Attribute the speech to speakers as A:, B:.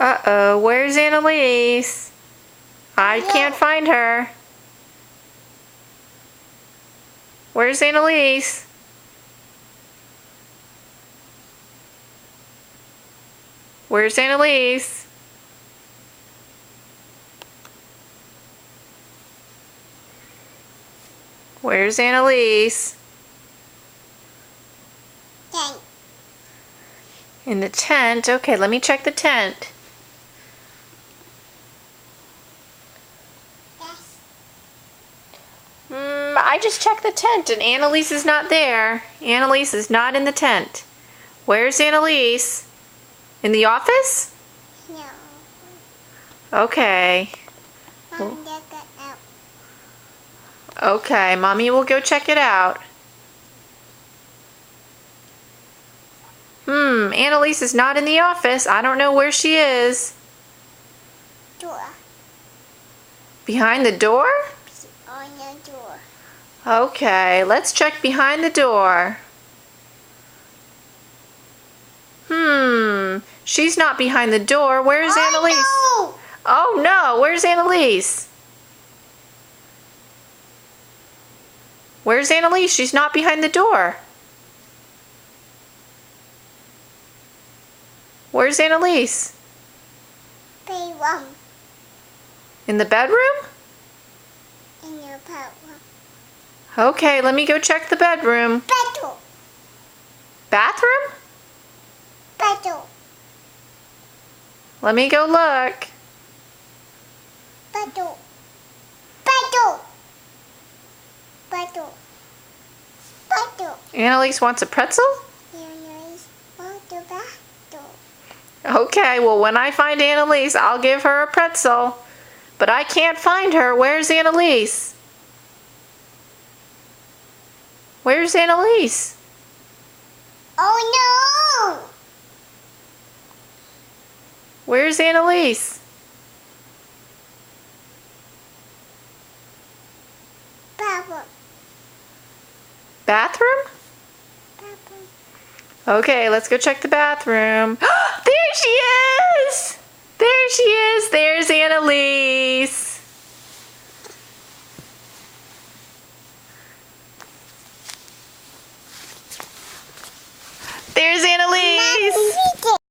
A: Uh-oh, where's Annalise? I can't find her. Where's Annalise? Where's Annalise? Where's Annalise?
B: Tent.
A: In the tent? Okay, let me check the tent.
B: Yes.
A: I just checked the tent and Annalise is not there. Annalise is not in the tent. Where's Annalise? In the office?
B: No.
A: Okay.
B: Mom, check it out.
A: Okay, Mommy will go check it out. Annalise is not in the office. I don't know where she is.
B: Door.
A: Behind the door?
B: On the door.
A: Okay, let's check behind the door. She's not behind the door. Where's Annalise?
B: No!
A: Oh no, where's Annalise? Where's Annalise? She's not behind the door. Where's Annalise?
B: Bedroom.
A: In the bedroom?
B: In your bedroom.
A: Okay, let me go check the bedroom.
B: Bedroom.
A: Bathroom?
B: Bedroom.
A: Let me go look.
B: Bedroom. Bedroom. Bedroom. Bedroom.
A: Annalise wants a pretzel?
B: Annalise, go to bathroom.
A: Okay, well when I find Annalise, I'll give her a pretzel. But I can't find her. Where's Annalise? Where's Annalise?
B: Oh no!
A: Where's Annalise?
B: Bathroom.
A: Bathroom?
B: Bathroom.
A: Okay, let's go check the bathroom. There she is! There she is! There's Annalise!